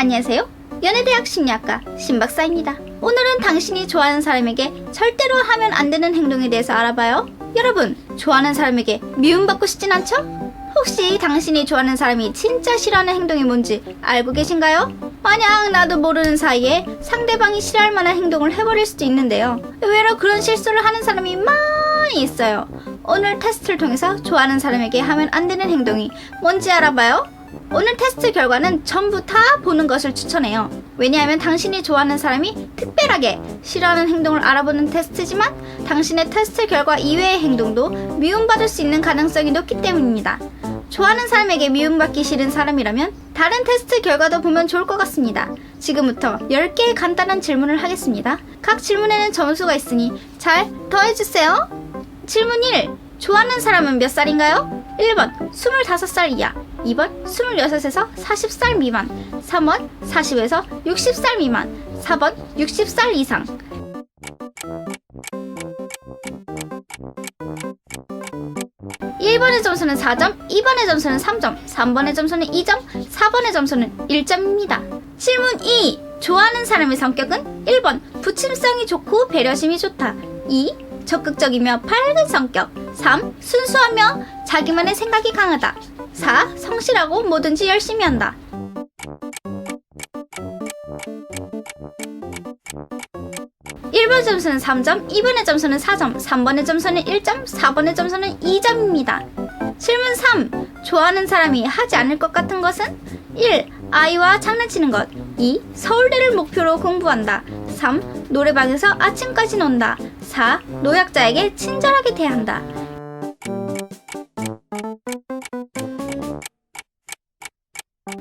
안녕하세요. 연애대학 심리학과 신박사입니다. 오늘은 당신이 좋아하는 사람에게 절대로 하면 안 되는 행동에 대해서 알아봐요. 여러분, 좋아하는 사람에게 미움받고 싶진 않죠? 혹시 당신이 좋아하는 사람이 진짜 싫어하는 행동이 뭔지 알고 계신가요? 만약 나도 모르는 사이에 상대방이 싫어할 만한 행동을 해버릴 수도 있는데요. 의외로 그런 실수를 하는 사람이 많이 있어요. 오늘 테스트를 통해서 좋아하는 사람에게 하면 안 되는 행동이 뭔지 알아봐요. 오늘 테스트 결과는 전부 다 보는 것을 추천해요. 왜냐하면 당신이 좋아하는 사람이 특별하게 싫어하는 행동을 알아보는 테스트지만 당신의 테스트 결과 이외의 행동도 미움받을 수 있는 가능성이 높기 때문입니다. 좋아하는 사람에게 미움받기 싫은 사람이라면 다른 테스트 결과도 보면 좋을 것 같습니다. 지금부터 10개의 간단한 질문을 하겠습니다. 각 질문에는 점수가 있으니 잘 더해주세요. 질문 1. 좋아하는 사람은 몇 살인가요? 1번 25살 이하, 2번 26에서 40살 미만, 3번 40에서 60살 미만, 4번 60살 이상. 1번의 점수는 4점, 2번의 점수는 3점, 3번의 점수는 2점, 4번의 점수는 1점입니다. 질문 2. 좋아하는 사람의 성격은 1번 부침성이 좋고 배려심이 좋다, 2. 적극적이며 밝은 성격, 3. 순수하며 자기만의 생각이 강하다, 4. 성실하고 뭐든지 열심히 한다. 일 번 점수는 3점, 2번의 점수는 4점, 3번의 점수는 1점, 4번의 점수는 2점입니다. 질문 3. 좋아하는 사람이 하지 않을 것 같은 것은 1. 아이와 장난치는 것, 2. 서울대를 목표로 공부한다, 3. 노래방에서 아침까지 논다, 4. 노약자에게 친절하게 대한다.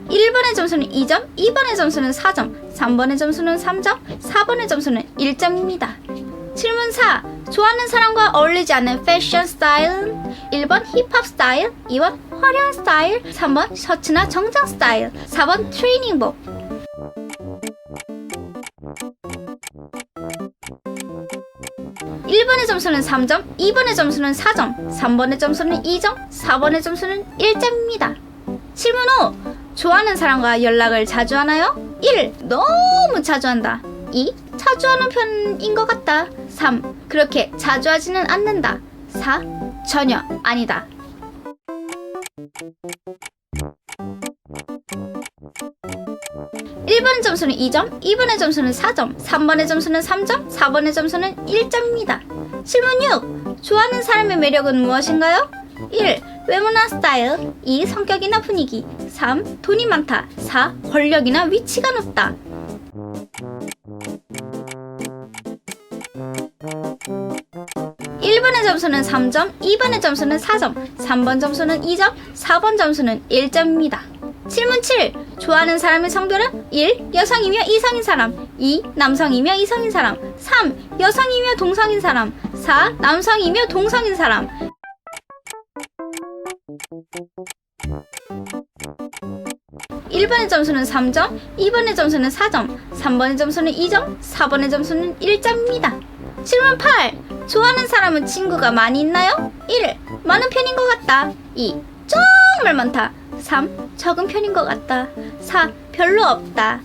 1번의 점수는 2점, 2번의 점수는 4점, 3번의 점수는 3점, 4번의 점수는 1점입니다. 질문 4. 좋아하는 사람과 어울리지 않는 패션 스타일은 1번 힙합 스타일, 2번 화려한 스타일, 3번 셔츠나 정장 스타일, 4번 트레이닝복. 1번의 점수는 3점, 2번의 점수는 4점, 3번의 점수는 2점, 4번의 점수는 1점입니다. 질문 5. 좋아하는 사람과 연락을 자주 하나요? 1. 너무 자주 한다, 2. 자주 하는 편인 것 같다, 3. 그렇게 자주 하지는 않는다, 4. 전혀 아니다. 일 번의 점수는 2점, 2번의 점수는 4점, 3번의 점수는 3점, 4번의 점수는 1점입니다. 질문 6. 좋아하는 사람의 매력은 무엇인가요? 1. 외모나 스타일, 2. 성격이나 분위기, 3. 돈이 많다, 4. 권력이나 위치가 높다. 1번의 점수는 3점, 2번의 점수는 4점, 3번 점수는 2점, 4번 점수는 1점입니다. 질문 7. 좋아하는 사람의 성별은 1. 여성이며 이성인 사람, 2. 남성이며 이성인 사람, 3. 여성이며 동성인 사람, 4. 남성이며 동성인 사람. 1번의 점수는 3점, 2번의 점수는 4점, 3번의 점수는 2점, 4번의 점수는 1점입니다. 질문 8. 좋아하는 사람은 친구가 많이 있나요? 1. 많은 편인 것 같다, 2. 정말 많다, 3. 적은 편인 것 같다, 4. 별로 없다.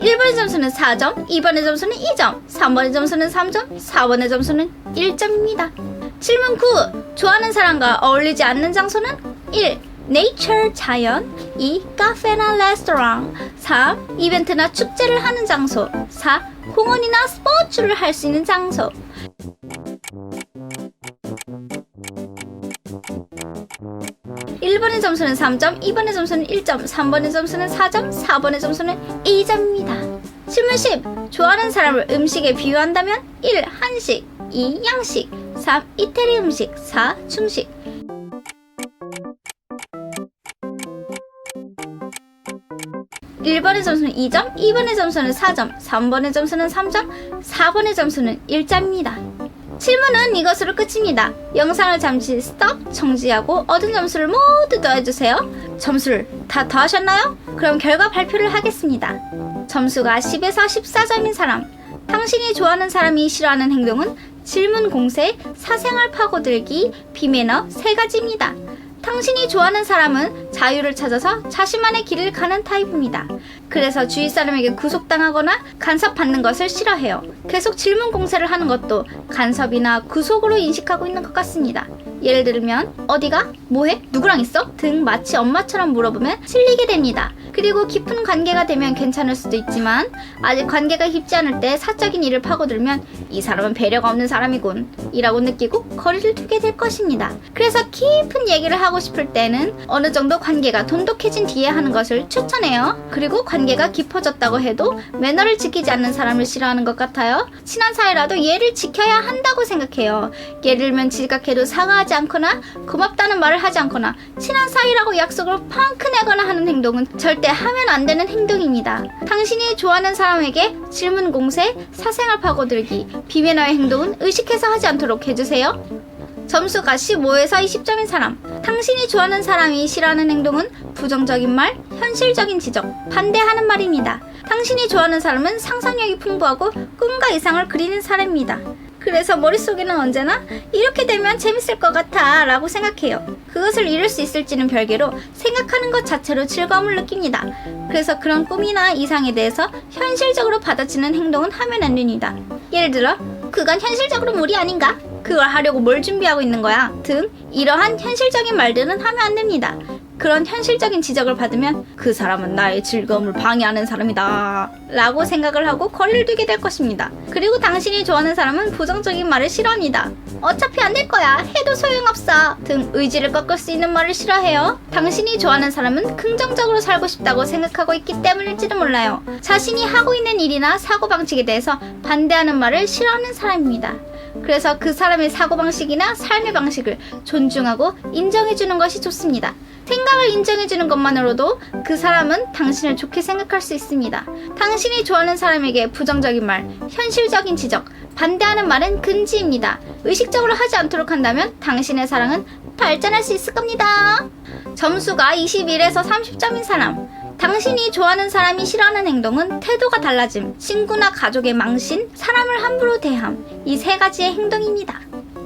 1번의 점수는 4점, 2번의 점수는 2점, 3번의 점수는 3점, 4번의 점수는 1점입니다. 질문 9. 좋아하는 사람과 어울리지 않는 장소는 1. 네이처 자연, 2. 카페나 레스토랑, 3. 이벤트나 축제를 하는 장소, 4. 공원이나 스포츠를 할 수 있는 장소. 1번의 점수는 3점, 2번의 점수는 1점, 3번의 점수는 4점, 4번의 점수는 2점입니다. 질문 10. 좋아하는 사람을 음식에 비유한다면 1. 한식, 2. 양식, 3. 이태리 음식, 4. 중식. 1번의 점수는 2점, 2번의 점수는 4점, 3번의 점수는 3점, 4번의 점수는 1점입니다. 질문은 이것으로 끝입니다. 영상을 잠시 스톱, 정지하고 얻은 점수를 모두 더해주세요. 점수를 다 더하셨나요? 그럼 결과 발표를 하겠습니다. 점수가 10에서 14점인 사람. 당신이 좋아하는 사람이 싫어하는 행동은 질문 공세, 사생활 파고들기, 비매너 3가지입니다. 당신이 좋아하는 사람은 자유를 찾아서 자신만의 길을 가는 타입입니다. 그래서 주위 사람에게 구속당하거나 간섭받는 것을 싫어해요. 계속 질문 공세를 하는 것도 간섭이나 구속으로 인식하고 있는 것 같습니다. 예를 들면 어디가? 뭐해? 누구랑 있어? 등 마치 엄마처럼 물어보면 질리게 됩니다. 그리고 깊은 관계가 되면 괜찮을 수도 있지만 아직 관계가 깊지 않을 때 사적인 일을 파고들면 이 사람은 배려가 없는 사람이군 이라고 느끼고 거리를 두게 될 것입니다. 그래서 깊은 얘기를 하고 싶을 때는 어느 정도 관계가 돈독해진 뒤에 하는 것을 추천해요. 그리고 관계가 깊어졌다고 해도 매너를 지키지 않는 사람을 싫어하는 것 같아요. 친한 사이라도 예를 지켜야 한다고 생각해요. 예를 들면 지각해도 사과하지 않거나 고맙다는 말을 하지 않거나 친한 사이라고 약속을 펑크 내거나 하는 행동은 절대 하면 안 되는 행동입니다. 당신이 좋아하는 사람에게 질문 공세, 사생활 파고들기, 비매너의 행동은 의식해서 하지 않도록 해주세요. 점수가 15에서 20점인 사람. 당신이 좋아하는 사람이 싫어하는 행동은 부정적인 말, 현실적인 지적, 반대하는 말입니다. 당신이 좋아하는 사람은 상상력이 풍부하고 꿈과 이상을 그리는 사람입니다. 그래서 머릿속에는 언제나 이렇게 되면 재밌을 것 같아 라고 생각해요. 그것을 이룰 수 있을지는 별개로 생각하는 것 자체로 즐거움을 느낍니다. 그래서 그런 꿈이나 이상에 대해서 현실적으로 받아치는 행동은 하면 안 됩니다. 예를 들어 그건 현실적으로 무리 아닌가? 그걸 하려고 뭘 준비하고 있는 거야? 등 이러한 현실적인 말들은 하면 안 됩니다. 그런 현실적인 지적을 받으면 그 사람은 나의 즐거움을 방해하는 사람이다 라고 생각을 하고 거리를 두게 될 것입니다. 그리고 당신이 좋아하는 사람은 부정적인 말을 싫어합니다. 어차피 안 될 거야, 해도 소용없어 등 의지를 꺾을 수 있는 말을 싫어해요. 당신이 좋아하는 사람은 긍정적으로 살고 싶다고 생각하고 있기 때문일지도 몰라요. 자신이 하고 있는 일이나 사고방식에 대해서 반대하는 말을 싫어하는 사람입니다. 그래서 그 사람의 사고방식이나 삶의 방식을 존중하고 인정해주는 것이 좋습니다. 생각을 인정해주는 것만으로도 그 사람은 당신을 좋게 생각할 수 있습니다. 당신이 좋아하는 사람에게 부정적인 말, 현실적인 지적, 반대하는 말은 금지입니다. 의식적으로 하지 않도록 한다면 당신의 사랑은 발전할 수 있을 겁니다. 점수가 21에서 30점인 사람. 당신이 좋아하는 사람이 싫어하는 행동은 태도가 달라짐, 친구나 가족의 망신, 사람을 함부로 대함, 이 세 가지의 행동입니다.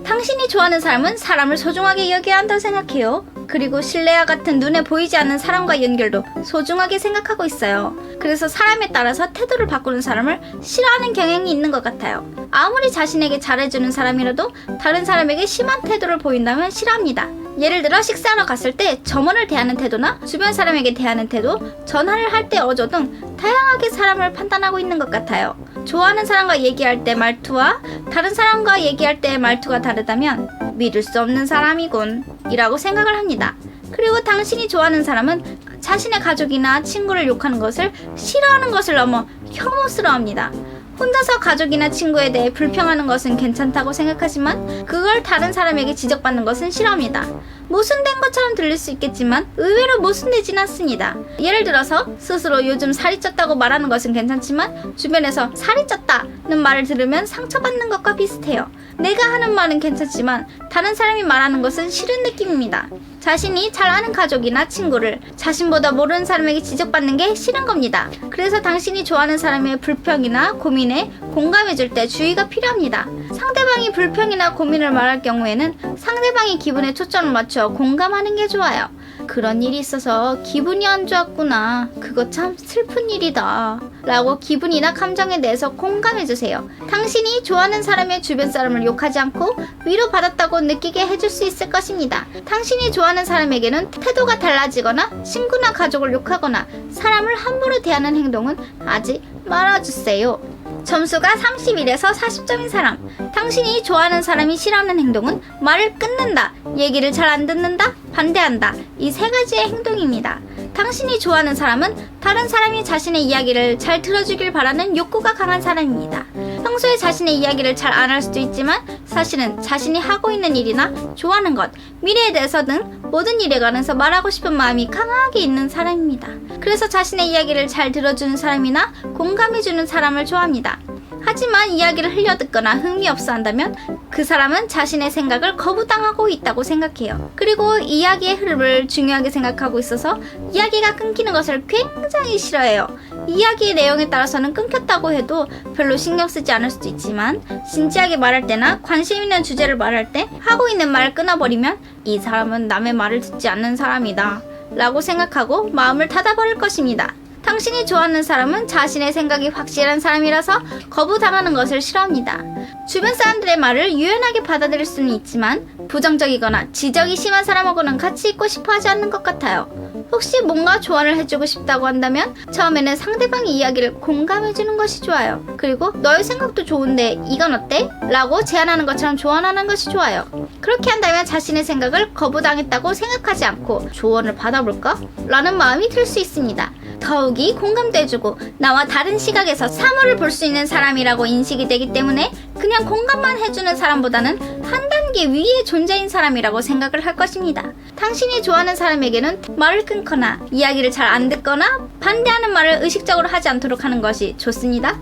당신이 좋아하는 사람은 사람을 소중하게 여겨야 한다고 생각해요. 그리고 신뢰와 같은 눈에 보이지 않는 사람과의 연결도 소중하게 생각하고 있어요. 그래서 사람에 따라서 태도를 바꾸는 사람을 싫어하는 경향이 있는 것 같아요. 아무리 자신에게 잘해주는 사람이라도 다른 사람에게 심한 태도를 보인다면 싫어합니다. 예를 들어 식사하러 갔을 때 점원을 대하는 태도나 주변 사람에게 대하는 태도, 전화를 할 때 어조 등 다양하게 사람을 판단하고 있는 것 같아요. 좋아하는 사람과 얘기할 때 말투와 다른 사람과 얘기할 때의 말투가 다르다면 믿을 수 없는 사람이군 이라고 생각을 합니다. 그리고 당신이 좋아하는 사람은 자신의 가족이나 친구를 욕하는 것을 싫어하는 것을 넘어 혐오스러워합니다. 혼자서 가족이나 친구에 대해 불평하는 것은 괜찮다고 생각하지만 그걸 다른 사람에게 지적받는 것은 싫어합니다. 모순된 것처럼 들릴 수 있겠지만 의외로 모순되진 않습니다. 예를 들어서 스스로 요즘 살이 쪘다고 말하는 것은 괜찮지만 주변에서 살이 쪘다는 말을 들으면 상처받는 것과 비슷해요. 내가 하는 말은 괜찮지만 다른 사람이 말하는 것은 싫은 느낌입니다. 자신이 잘 아는 가족이나 친구를 자신보다 모르는 사람에게 지적받는 게 싫은 겁니다. 그래서 당신이 좋아하는 사람의 불평이나 고민에 공감해줄 때 주의가 필요합니다. 상대방이 불평이나 고민을 말할 경우에는 상대방의 기분에 초점을 맞춰 공감하는 게 좋아요. 그런 일이 있어서 기분이 안 좋았구나. 그거 참 슬픈 일이다. 라고 기분이나 감정에 대해서 공감해주세요. 당신이 좋아하는 사람의 주변 사람을 욕하지 않고 위로받았다고 느끼게 해줄 수 있을 것입니다. 당신이 좋아하는 사람에게는 태도가 달라지거나 친구나 가족을 욕하거나 사람을 함부로 대하는 행동은 하지 말아주세요. 점수가 31에서 40점인 사람. 당신이 좋아하는 사람이 싫어하는 행동은 말을 끊는다, 얘기를 잘 안 듣는다, 반대한다, 이 세 가지의 행동입니다. 당신이 좋아하는 사람은 다른 사람이 자신의 이야기를 잘 들어주길 바라는 욕구가 강한 사람입니다. 평소에 자신의 이야기를 잘 안 할 수도 있지만 사실은 자신이 하고 있는 일이나 좋아하는 것, 미래에 대해서 등 모든 일에 관해서 말하고 싶은 마음이 강하게 있는 사람입니다. 그래서 자신의 이야기를 잘 들어주는 사람이나 공감해주는 사람을 좋아합니다. 하지만 이야기를 흘려듣거나 흥미없어 한다면 그 사람은 자신의 생각을 거부당하고 있다고 생각해요. 그리고 이야기의 흐름을 중요하게 생각하고 있어서 이야기가 끊기는 것을 굉장히 싫어해요. 이야기의 내용에 따라서는 끊겼다고 해도 별로 신경 쓰지 않을 수도 있지만 진지하게 말할 때나 관심 있는 주제를 말할 때 하고 있는 말을 끊어버리면 이 사람은 남의 말을 듣지 않는 사람이다 라고 생각하고 마음을 닫아버릴 것입니다. 당신이 좋아하는 사람은 자신의 생각이 확실한 사람이라서 거부당하는 것을 싫어합니다. 주변 사람들의 말을 유연하게 받아들일 수는 있지만 부정적이거나 지적이 심한 사람하고는 같이 있고 싶어 하지 않는 것 같아요. 혹시 뭔가 조언을 해주고 싶다고 한다면 처음에는 상대방의 이야기를 공감해주는 것이 좋아요. 그리고 너의 생각도 좋은데 이건 어때? 라고 제안하는 것처럼 조언하는 것이 좋아요. 그렇게 한다면 자신의 생각을 거부당했다고 생각하지 않고 조언을 받아볼까? 라는 마음이 들 수 있습니다. 더욱이 공감도 해주고 나와 다른 시각에서 사물을 볼 수 있는 사람이라고 인식이 되기 때문에 그냥 공감만 해주는 사람보다는 한 단계 위의 존재인 사람이라고 생각을 할 것입니다. 당신이 좋아하는 사람에게는 말을 끊거나 이야기를 잘 안 듣거나 반대하는 말을 의식적으로 하지 않도록 하는 것이 좋습니다.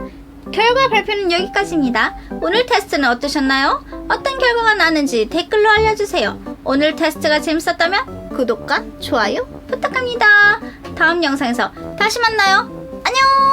결과 발표는 여기까지입니다. 오늘 테스트는 어떠셨나요? 어떤 결과가 나는지 댓글로 알려주세요. 오늘 테스트가 재밌었다면 구독과 좋아요 부탁합니다. 다음 영상에서 다시 만나요. 안녕!